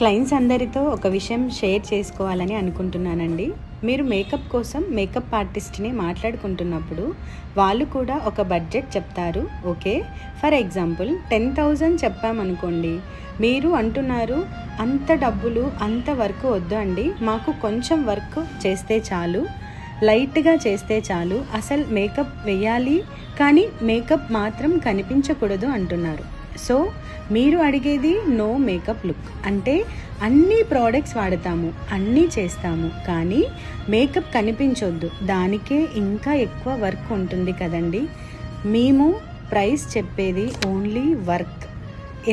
Clients అందరితో ఒక విషయం షేర్ చేసుకోవాలని అనుకుంటున్నానండి. మీరు మేకప్ కోసం మేకప్ ఆర్టిస్ట్ని మాట్లాడుకుంటున్నప్పుడు వాళ్ళు కూడా ఒక బడ్జెట్ చెప్తారు. Okay, for example 10,000 చెప్పామనుకోండి. మీరు అంటున్నారు అంత డబ్బులు అంత వర్క్ వద్దు అండి, మాకు కొంచెం వర్క్ చేస్తే చాలు, లైట్గా చేస్తే చాలు, అసలు మేకప్ వేయాలి కానీ మేకప్ మాత్రం కనిపించకూడదు అంటున్నారు. సో మీరు అడిగేది నో మేకప్ లుక్ అంటే అన్ని ప్రోడక్ట్స్ వాడతాము, అన్నీ చేస్తాము, కానీ మేకప్ కనిపించొద్దు, దానికే ఇంకా ఎక్కువ వర్క్ ఉంటుంది కదండి. మేము ప్రైస్ చెప్పేది ఓన్లీ వర్క్,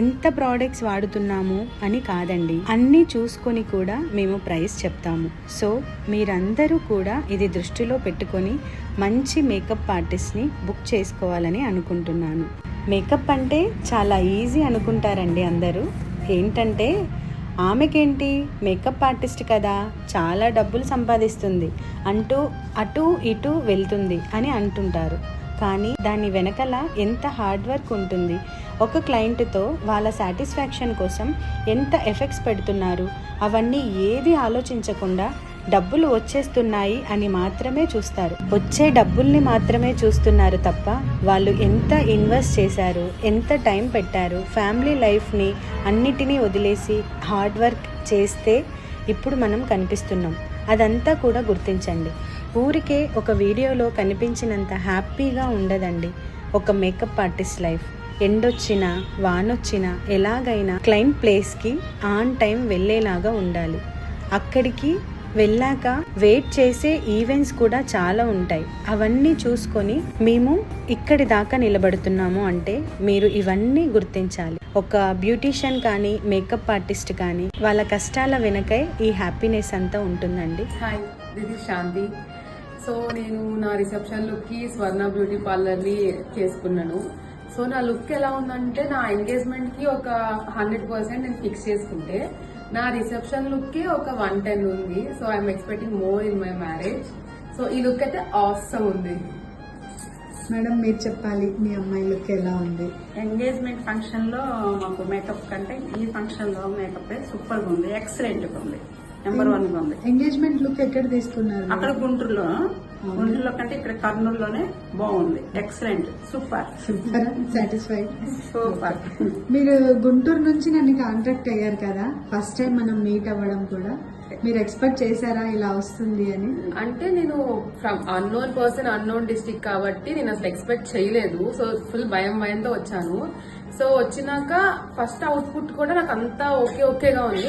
ఎంత ప్రోడక్ట్స్ వాడుతున్నాము అని కాదండి, అన్నీ చూసుకొని కూడా మేము ప్రైస్ చెప్తాము. సో మీరందరూ కూడా ఇది దృష్టిలో పెట్టుకొని మంచి మేకప్ ఆర్టిస్ట్ని బుక్ చేసుకోవాలని అనుకుంటున్నాను. మేకప్ అంటే చాలా ఈజీ అనుకుంటారండి అందరూ. ఏంటంటే ఆమెకేంటి మేకప్ ఆర్టిస్ట్ కదా, చాలా డబ్బులు సంపాదిస్తుంది అంటూ అటు ఇటు వెళ్తుంది అని అంటుంటారు. కానీ దాని వెనకల ఎంత హార్డ్ వర్క్ ఉంటుంది, ఒక క్లయింట్తో వాళ్ళ సాటిస్ఫాక్షన్ కోసం ఎంత ఎఫెక్ట్స్ పెడుతున్నారు, అవన్నీ ఏది ఆలోచించకుండా డబ్బులు వచ్చేస్తున్నాయి అని మాత్రమే చూస్తారు. వచ్చే డబ్బుల్ని మాత్రమే చూస్తున్నారు తప్ప వాళ్ళు ఎంత ఇన్వెస్ట్ చేశారు, ఎంత టైం పెట్టారు, ఫ్యామిలీ లైఫ్ని అన్నిటినీ వదిలేసి హార్డ్ వర్క్ చేస్తే ఇప్పుడు మనం కనిపిస్తున్నాం. అదంతా కూడా గుర్తించండి. ఊరికే ఒక వీడియోలో కనిపించినంత హ్యాపీగా ఉండదండి ఒక మేకప్ ఆర్టిస్ట్ లైఫ్. ఎండొచ్చినా వానొచ్చినా ఎలాగైనా క్లయింట్ ప్లేస్కి ఆన్ టైం వెళ్ళేలాగా ఉండాలి. అక్కడికి వెళ్ళాక వెయిట్ చేసే ఈవెంట్స్ కూడా చాలా ఉంటాయి. అవన్నీ చూసుకొని మేము ఇక్కడి దాకా నిలబడుతున్నాము అంటే మీరు ఇవన్నీ గుర్తించాలి. ఒక బ్యూటీషియన్ కానీ మేకప్ ఆర్టిస్ట్ కానీ వాళ్ళ కష్టాల వెనకై ఈ హ్యాపీనెస్ అంతా ఉంటుందండి. Hi, this is Shanti. So నేను నా రిసెప్షన్ లుక్కి స్వర్ణ బ్యూటీ పార్లర్ని చేసుకున్నాను. సో నా లుక్ ఎలా ఉందంటే నా ఎంగేజ్మెంట్కి ఒక 100% నేను ఫిక్స్ చేసుకుంటే నా రిసెప్షన్ లుక్కి ఒక 110 ఉంది. So I'm expecting more in my marriage. So ఈ లుక్ అయితే ఆసమ్ ఉంది. మేడం మీరు చెప్పాలి, మీ అమ్మాయి లుక్ ఎలా ఉంది? ఎంగేజ్మెంట్ ఫంక్షన్ లో మాకు మేకప్ కంటే ఈ ఫంక్షన్ లో మేకప్ సూపర్ గా ఉంది, ఎక్సలెంట్ గా ఉంది, నెంబర్ 1 గా ఉంది. ఎంగేజ్మెంట్ లుక్ ఎక్కడ తీసుకున్నారు? అక్కడ గుంటూరులో కంటే ఇక్కడ కర్నూలులోనే బాగుంది, ఎక్సలెంట్, సూపర్ సాటిస్ఫైడ్. సూపర్. మీరు గుంటూరు నుంచి నన్ను కాంటాక్ట్ అయ్యారు కదా, ఫస్ట్ టైం మనం మీట్ అవ్వడం కూడా, మీరు ఎక్స్పెక్ట్ చేశారా ఇలా వస్తుంది అని? అంటే నేను from unknown person, unknown district కాబట్టి నేను అసలు ఎక్స్పెక్ట్ చేయలేదు. సో ఫుల్ భయంతో వచ్చాను. సో వచ్చినాక ఫస్ట్ అవుట్పుట్ కూడా నాకు అంతా ఓకేగా ఉంది.